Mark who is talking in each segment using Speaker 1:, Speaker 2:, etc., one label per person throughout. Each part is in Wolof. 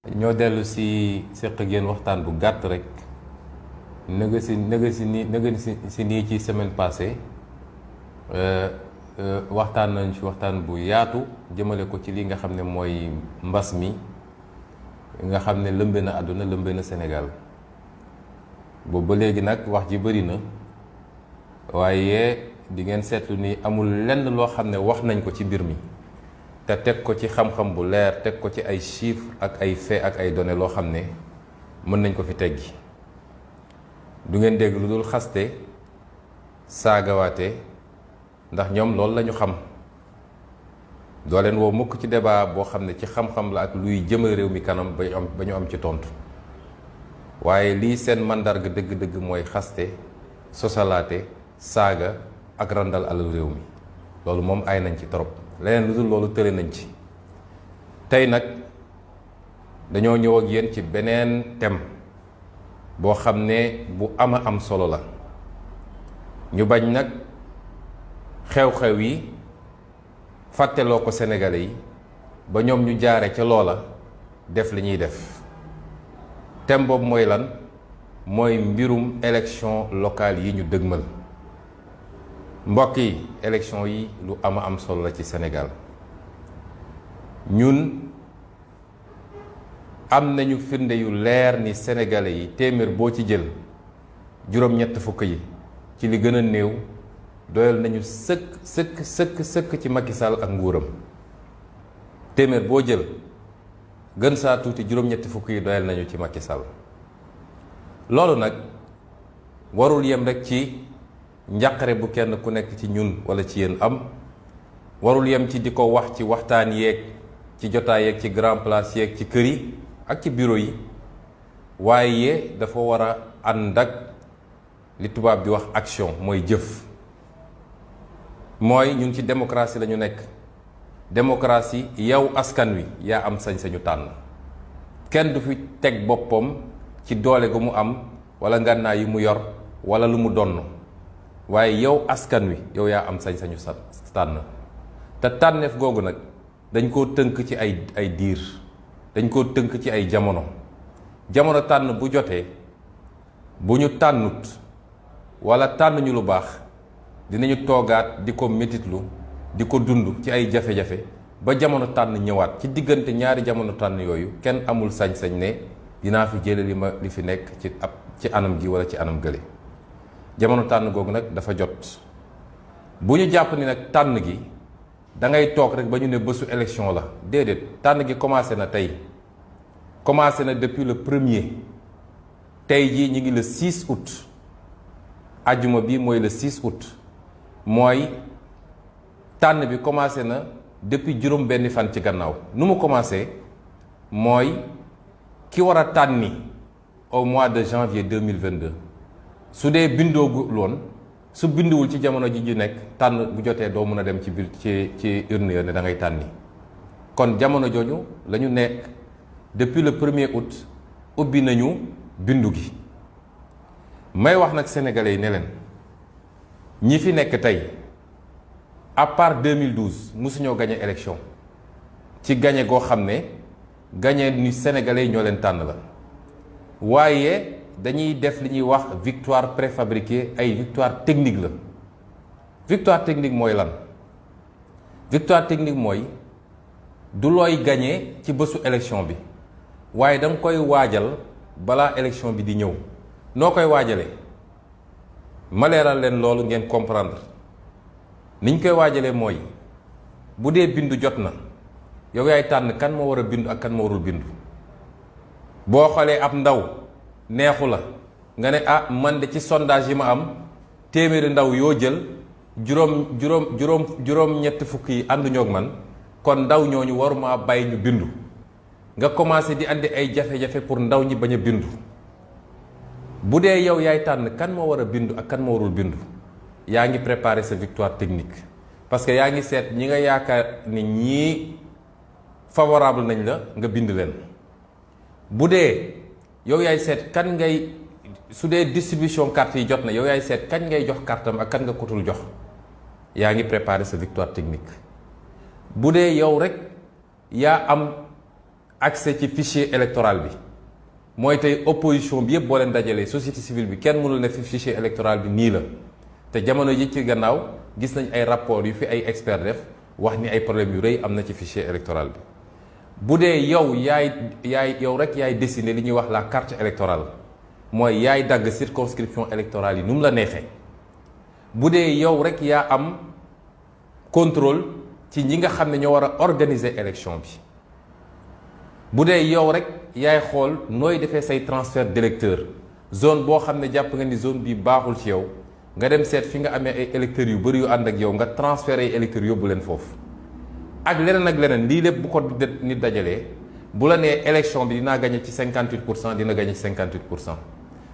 Speaker 1: ñoo dellu si seq ak yéen waxtaan bu gàtt rek nëga si nii ci semaine passée waxtaan nañ ci waxtaan bu yaatu jëmale ko ci li nga xam ne mooy mbas mi nga xam ne lëmbe na àdduna lëmbe na Sénégal boobu ba léegi nag wax ji bëri na waaye di ngeen seetlu ni amul lenn loo xam ne wax nañ ko ci mbir mi te teg ko ci xam-xam bu leer teg ko ci ay chiffres ak ay faits ak ay données loo xam ne mën nañ ko fi teggi du ngeen dégg lu dul xaste saagawaate ndax ñoom loolu la ñu xam doo leen woo mukk ci débat boo xam ne ci xam-xam la ak luy jëmal réew mi kanam ba ñu am ci tontu waaye lii seen màndarga dëgg-dëgg mooy xaste sosalaate saaga ak randal alal réew mi loolu moom ay nañ ci trop leneen lu dul loolu tëre nañ ci tey nag dañoo ñëw ak yéen ci beneen thème boo xam ne bu ama am solo la ñu bañ nag xew-xew yi fàtteloo ko Sénégalais yi ba ñoom ñu jaare ca loola def li ñuy def thème boobu mooy lan mooy mbirum élection locale yi ñu dëgmal mbokk yi élection yi lu ama am solo la ci Sénégal ñun am nañu firnde yu leer ni sénégalais yi téeméer boo ci jël juróom-ñett fukk yi ci li gën a néew doyal nañu sëkk ci Macky Sall ak nguuram téeméer boo jël gën saa tuuti juróom-ñetti fukk yi doyal nañu ci Macky Sall loolu nag warul yem rek ci njàqare bu kenn ku nekk ci ñun wala ci yéen am warul yem ci di ko wax ci waxtaan yeeg ci jotaay yeeg ci grand place yeeg ci kër yi ak ci bureau yi waaye dafa war a ànd ak li tubaab di wax action mooy jëf mooy ñun ci démocratie la ñu nekk démocratie yow askan wi yaa am sañ-sañu tànn kenn du fi teg boppam ci doole gu mu am wala ngànnaay yu mu yor wala lu mu donn waaye yow askan wi yow yaa am sañ-sañu tànn te tànneef googu nag dañ koo tënk ci ay diir dañ koo tënk ci ay jamono tànn bu jotee bu ñu tànnut wala tànn ñu lu baax dinañu toogaat di ko métitlu di ko dund ci ay jafe-jafe ba jamono tànn ñëwaat ci diggante ñaari jamono tànn yooyu kenn amul sañ-sañ ne dinaa fi jële li fi nekk ci anam gi wala ci anam gële jamono tànn googu nag dafa jot bu ñu jàpp ni nag tànn gi da ngay toog rek ba ñu ne bésu élection la déedéet tànn gi commencé na tey commencé na depuis le 1er tey jii ñu ngi le 6 août ajjuma bi mooy le 6 août mooy tànn bi commencé na depuis juróom benni fan ci gannaaw nu mu commencé mooy ki war a tànni au mois de janvier 2022 su dee bindoogu loon su binduwul ci jamono ji ju nekk tànn bu jotee doo mën a dem ci biir ci urne ya ne da ngay tànni kon jamono jooju la ñu nekk depuis le 1er août ubbi nañu bindu gi may wax nag sénégalais yi ne leen ñi fi nekk tey à part 2012 mosuñoo gagné élection ci gagné goo xam ne gagné ni sénégalais yi ñoo leen tànn la waaye dañuy def li ñuy wax victoire préfabriquée ay victoire technique la victoire technique mooy lan victoire technique mooy du looy gagné ci bésu élection bi waaye da nga koy waajal balaa élection bi di ñëw noo koy waajalee ma leeral leen loolu ngeen comprendre niñ koy waajalee mooy bu dee bindu jot na yow yaay tànn kan moo war a bindu ak kan moo warul bindu boo xoolee ab ndaw neexu la nga ne ah man de ci sondage yi ma am téeméeri ndaw yoo jël juróom ñetti fukk yi ànduñoo ak man kon ndaw ñooñu waruma bàyyi ñu bindu nga commencé di andi ay jafe-jafe pour ndaw ñi bañ a bindu bu dee yow yaay tànn kan moo war a bindu ak kan moo warul bindu yaa ngi préparer sa victoire technique parce que yaa ngi seet ñi nga yaakaar ni ñii favorable nañ la nga bind leen bu dee yow yaay seet kan ngay su dee distribution carte yi jot na yow yaay seet kañ ngay jox kartam ak kan nga kutul jox yaa ngi préparer sa victoire technique bu dee yow rek yaa am accès ci fichier électoral bi mooy tey opposition bi yëpp boo leen dajalee société civile bi kenn mënul ne fi fichier électoral bi nii la te jamono ji ci gannaaw gis nañ ay rapport yu fi ay experts def wax ni ay problème yu rëy am na ci fichier électoral bi bu dee yow yow rek yaay dessiner li ñuy wax la carte électorale mooy yaay dagg circonscription électorale yi nu mu la neexee bu dee yow rek yaa am contrôle ci ñi nga xam ne ñoo war a organiser élection bi bu dee yow rek yaay xool nooy defee say transfert d'électeurs zone boo xam ne jàpp nga ni zone bi baaxul ci yow nga dem seet fi nga amee ay électeurs yu bëri yu ànd ak yow nga transférer ay électeurs yóbbu leen foofu ak leneen lii lépp bu ko nit dajalee bu la nee élection bi dinaa gagné ci 58% dina gagné ci 58%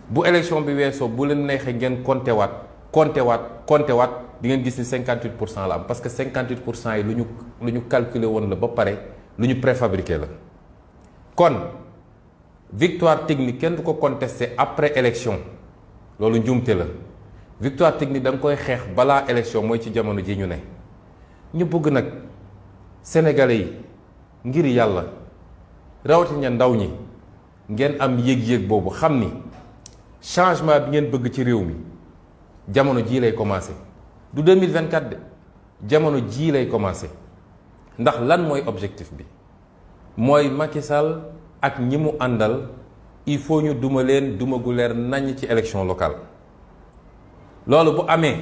Speaker 1: bu élection bi weesoo bu leen neexee ngeen compté waat di ngeen gis ni 58% la am parce que 58% yi lu ñu calculer woon la ba pare lu ñu préfabriqué la kon victoire technique kenn du ko contesté après élection loolu njuumte la victoire technique da nga koy xeex balaa élection mooy ci jamono ji ñu ne ñu bëgg nag sénégalais yi ngir yàlla rawatina ndaw ñi ngeen am yëg-yëg boobu xam ni changement bi ngeen bëgg ci réew mi jamono jii lay commencé du 2024 de jamono jii lay commencé ndax lan mooy objectif bi mooy Macky Sall ak ñi mu àndal il faut ñu duma leen duma gu leer naññ ci élection locale loolu bu amee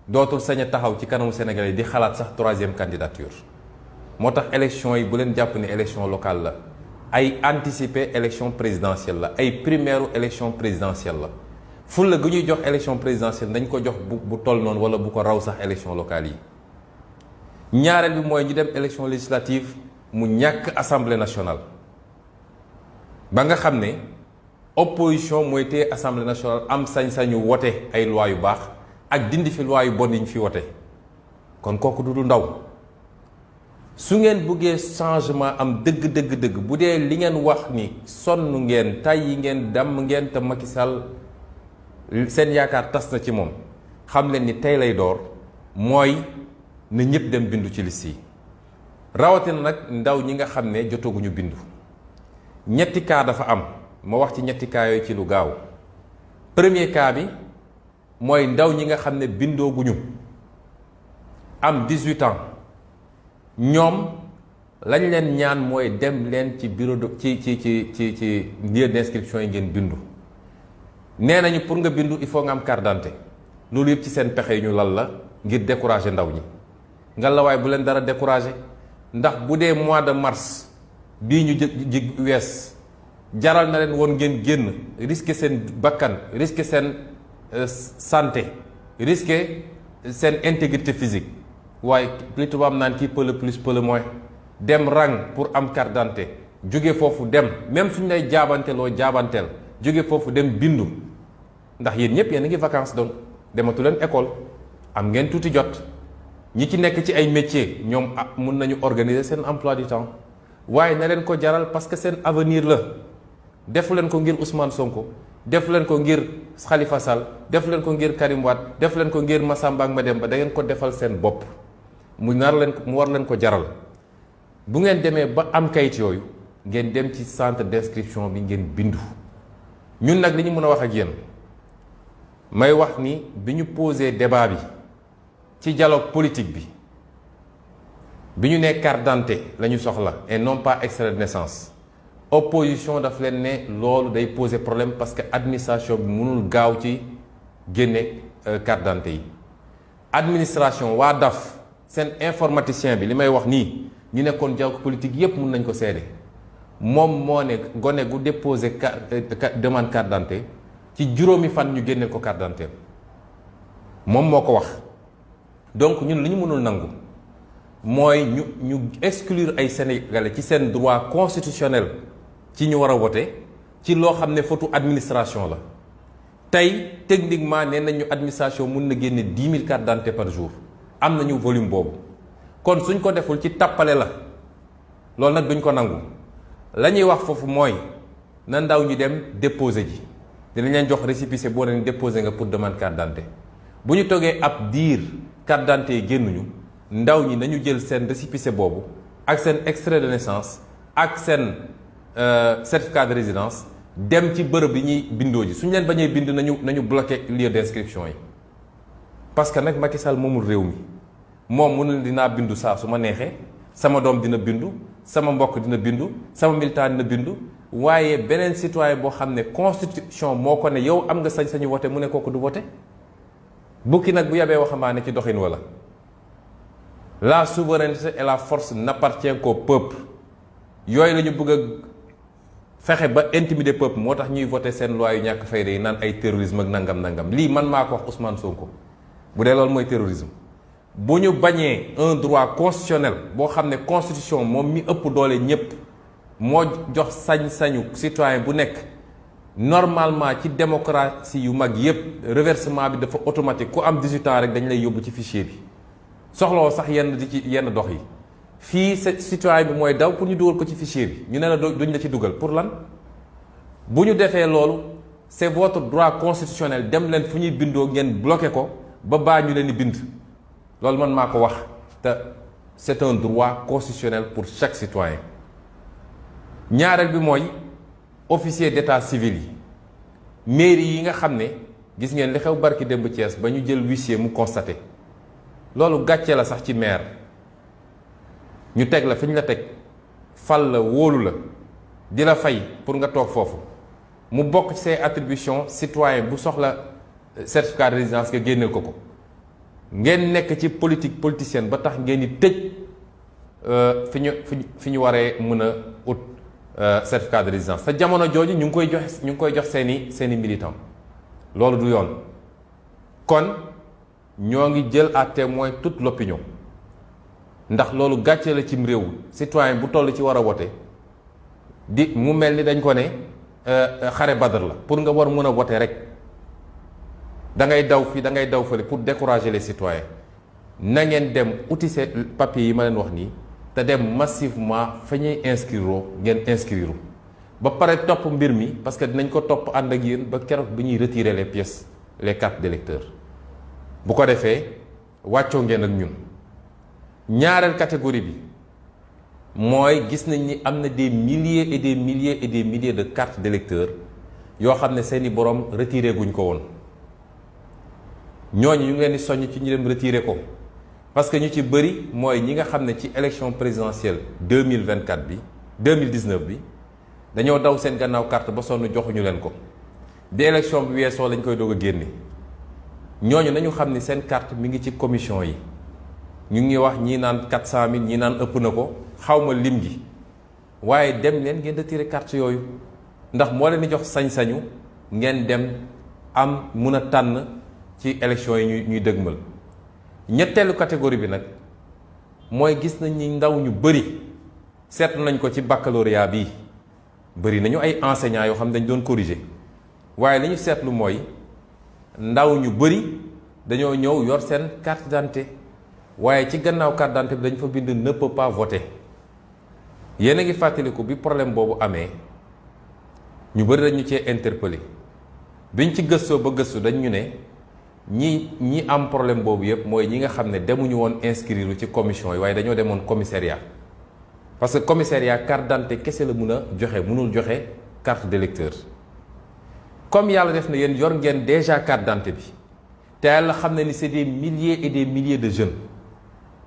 Speaker 1: dootul sañ a taxaw ci kanamu Sénégalais di xalaat sax troisième candidature moo tax élection yi bu leen jàpp ni élection locale la ay anticiper élection présidentielle la ay primaire élection présidentielle la fulla gu ñuy jox élection présidentielle dañ ko jox bu toll noonu wala bu ko raw sax élection locale yi ñaareel bi mooy ñu dem élection législative mu ñàkk assemblée nationale ba nga xam ne opposition mooy téye assemblée nationale am sañ-sañu wote ay loi yu baax ak dindi fi loi yu bon yi ñu fi wote kon kooku du ndaw su ngeen buggee changement am dëgg bu dee li ngeen wax ni sonn ngeen tàyyi ngeen damm ngeen te Macky Sall seen yaakaar tas na ci moom xam leen ni tey lay door mooy na ñëpp dem bindu ci liste yi rawatina nag ndaw ñi nga xam ne jotaguñu bindu ñetti cas dafa am ma wax ci ñetti cas yooyu ci lu gaaw premier cas bi mooy ndaw ñi nga xam ne bindooguñu am 18 ans ñoom lañ leen ñaan mooy dem leen ci bureau de ci lieu d'inscription yi ngeen bindu nee nañu pour nga bindu il faut nga am carte d'identité loolu yëpp ci seen pexe yi ñu lal la ngir décourager ndaw ñi nga la waaye bu leen dara décourager ndax bu dee mois de mars bii ñu ji wees jaral na leen woon ngeen génn risquer seen bakkan risquer seen santé risquer seen intégrité physique waaye li tubaab naan qui peut le plus peut le moins dem rang pour am carte d'identité jóge foofu dem même suñu lay jaabanteloo jaabanteel jóge foofu dem bindu ndax yéen ñëpp yéen a ngi vacances donc dematu leen école am ngeen tuuti jot ñi ci nekk ci ay métiers ñoom mun nañu organiser seen emploi du temps waaye na leen ko jaral parce que seen avenir la defu leen ko ngir Ousmane Sonko defu leen ko ngir Khalifa Sall defu leen ko ngir Karim Wade defu leen ko ngir Massamba ak Mademba da ngeen ko defal seen bopp mu war leen ko jaral bu ngeen demee ba am kayit yooyu ngeen dem ci centre d'inscription bi ngeen bindu ñun nag li ñu mën a wax ak yéen may wax ni bi ñu posé débat bi ci dialogue politique bi ñu nee carte d'identité la ñu soxla et non pas extrait de naissance opposition daf leen ne loolu day poser problème parce que administration bi mënul gaaw ci génne carte d'identité yi administration waa DAF seen informaticien bi li may wax nii ñu nekkoon dialogue politique yépp mën nañ ko seede moom moo ne gone gu déposé demande carte d'identité ci juróomi fan ñu génneel ko carte d'identité moom moo ko wax donc ñun li ñu mënul nangu mooy ñu exclure ay sénégalais ci seen droit constitutionnel ci ñu war a voter ci loo xam ne faute administration la tey techniquement nee nañu administration mun na génne 10 000 cartes d'identité par jour am nañu volume boobu kon suñ ko deful ci tappale la loolu nag duñ ko nangu la ñuy wax foofu mooy na ndaw ñi dem déposer ji dinañ leen jox récépissé boo leen déposer nga pour demande carte d'identité bu ñu toogee ab diir carte d'identité yi génnuñu ndaw ñi nañu jël seen récépissé boobu ak seen extrait de naissance ak seen certificat de résidence dem ci bërëb yi ñuy bindoo ji suñu leen bañee bind nañu bloqué lieu d'inscription yi parce que nag Macky Sall moomul réew mi moom mu ne dinaa bindu saa su ma neexee sama doom dina bindu sama mbokk dina bindu sama militant dina bindu waaye beneen citoyen boo xam ne constitution moo ko ne yow am nga sañ-sañu vote mu ne kooku du vote bukki nag bu yabee waxambaane ci doxin wala la souveraineté et la force n'appartient qu'au peuple yooyu la ñu bëgg a fexe ba intimider peuple moo tax ñuy voter seen loi yu ñàkk fayda yi naan ay terrorisme ak nangam lii man maa ko wax Ousmane Sonko bu dee loolu mooy terrorisme bu ñu bañee un droit constitutionnel boo xam ne constitution moom mi ëpp doole ñépp moo jox sañ-sañu citoyen bu nekk normalement ci démocratie yu mag yépp reversement bi dafa automatique ku am 18 ans rek dañ lay yóbbu ci fichier bi soxloo sax yenn dox yi fii citoyen bi mooy daw pour ñu dugal ko ci fichier bi ñu ne la duñ la ci dugal pour lan bu ñu defee loolu c'est votre droit constitutionnel dem leen fu ñuy bindoo ngeen bloqué ko ba baa ñu leen di bind loolu man maa ko wax te c'est un droit constitutionnel pour chaque citoyen ñaareel bi mooy officier d'état civil yi mairie yi nga xam ne gis ngeen li xew barki démb Thiès ba ñu jël huissier mu constaté loolu gàcce la sax ci maire ñu teg la fi ñu la teg fal la wóolu la di la fay pour nga toog foofu mu bokk ci say attributions citoyen bu soxla certificat de résidence nga génneel ko ngeen nekk ci politique politicienne ba tax ngeen di tëj fi ñu waree mën a ut certificat de résidence te jamono jooju ñu ngi koy jox seeni militant loolu du yoon kon ñoo ngi jël à témoin toute l'opinion ndax loolu gàcce la cim réew citoyen bu toll ci war a wote di mu mel ni dañ ko ne xare Badr la pour nga war mën a wote rek da ngay daw fii da ngay daw fële pour décourager les citoyens na ngeen dem uti ces papiers yi ma leen wax nii te dem massivement fa ñuy inscrire ngeen inscrire ba pare topp mbir mi parce que dinañ ko topp ànd ak yéen ba keroog bi ñuy retirer les pièces les cartes d'électeur bu ko defee wàccoo ngeen ak ñun ñaareel catégorie bi mooy gis nañ ni am na des milliers et des milliers et des milliers de cartes d'électeurs yoo xam ne seeni borom retiré guñ ko woon ñooñu ñu ngi leen di soññ ci ñu dem retiré ko parce que ñu ci bëri mooy ñi nga xam ne ci élection présidentielle 2024 bi 2019 bi dañoo daw seen gannaaw carte ba sonn joxuñu leen ko bi élection bi weesoo lañ koy doog a génne ñooñu nañu xam ni seen carte mi ngi ci commission yi ñu ngi wax ñii naan 400 000 ñii naan ëpp na ko xawma lim gi waaye dem leen ngeen retiré carte yooyu ndax moo leen di jox sañ-sañu ngeen dem am mun a tànn ci élection yi ñuy dëgmal ñetteelu catégorie bi nag mooy gis nañ ni ndaw ñu bëri seetlu nañ ko ci baccalauréat bii bëri nañu ay enseignants yoo xam ne dañ doon corriger waaye li ñu seetlu mooy ndaw ñu bëri dañoo ñëw yor seen carte d'identité waaye ci gannaaw carte d'identité bi dañ fa bind ne peut pas voter yéen a ngi fàttaliku bi problème boobu amee ñu bëri dañu cee interpellé biñ ci gëstoo ba gëstu dañ ñu ne ñi am problème boobu yëpp mooy ñi nga xam ne demuñu woon inscrire ci commission yi waaye dañoo demoon commissariat parce que commissariat carte d'identité kese la mun a joxe mënul joxe carte d'électeur comme yàlla def na yéen yor ngeen déjà carte d'identité bi te yàlla xam ne ni c'est des milliers et des milliers de jeunes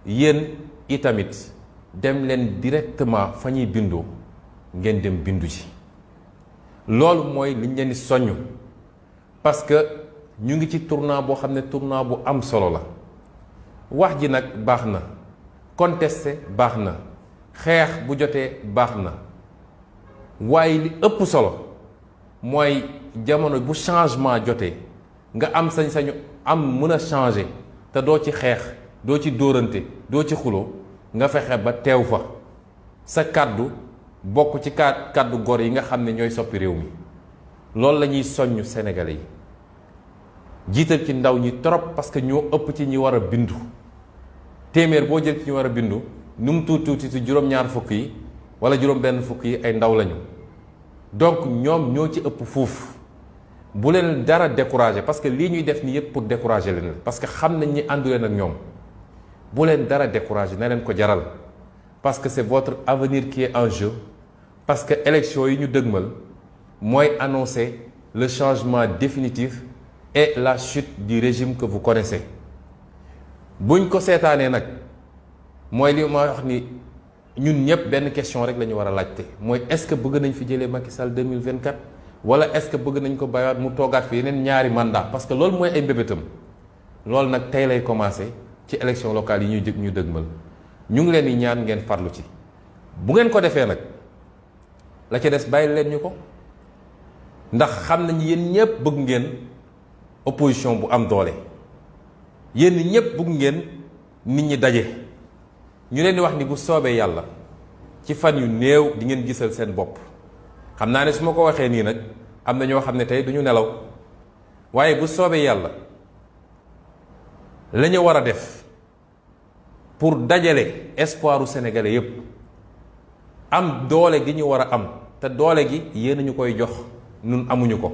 Speaker 1: yéen itamit dem leen directement fa ñuy bindoo ngeen dem bindu ci loolu mooy liñ leen di soññ parce que ñu ngi ci tournant boo xam ne tournant bu am solo la wax ji nag baax na contester baax na xeex bu jotee baax na waaye li ëpp solo mooy jamono bu changement jotee nga am sañ-sañu am mën a changer te doo ci xeex doo ci dóorante doo ci xuloo nga fexe ba teew fa sa kàddu bokk ci kàddu gor yi nga xam ne ñooy soppi réew mi loolu la ñuy soññ Sénégalais yi jiital ci ndaw ñi trop parce que ñoo ëpp ci ñi war a bindu téeméer boo jël ci ñi war a bindu nu mu tuuti ci juróom-ñaar fukk yi wala juróom-benn fukk yi ay ndaw lañu donc ñoom ñoo ci ëpp fuuf bu leen dara décourager parce que lii ñuy def nii yëpp pour décourager leen parce que xam nañ ñi àndu leen ak ñoom bu leen dara décourager na leen ko jaral parce que c'est votre avenir qui est en jeu parce que élection yi ñu dëgmal mooy annoncer le changement définitif et la chute du régime que vous connaissez. buñ ko seetaanee nag mooy li ma wax ni ñun ñëpp benn question rek la ñu war a laajte mooy est-ce que bëgg nañ fi jëlee Macky Sall 2024 wala est-ce que bëgg nañ ko bàyyiwaat mu toogaat fi yeneen ñaari mandat parce que loolu mooy ay mbébétam. loolu nag tey lay commencé ci élection locale yi ñu dëgmal ñu ngi leen di ñaan ngeen farlu ci bu ngeen ko defee nag la ca des bàyyi leen ñu ko ndax xam nañ yéen ñëpp bëgg ngeen opposition bu am doole yéen ñëpp bëgg ngeen nit ñi daje ñu leen di wax ni bu soobee yàlla ci fan yu néew di ngeen gisal seen bopp xam naa ne su ma ko waxee nii nag am na ñoo xam ne tey duñu nelaw waaye bu soobee yàlla la ñu war a def pour dajale espoiru sénégalais yépp am doole gi ñu war a am te doole gi yéen ñu koy jox nun amuñu ko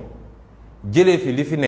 Speaker 1: jëlee fi li fi ne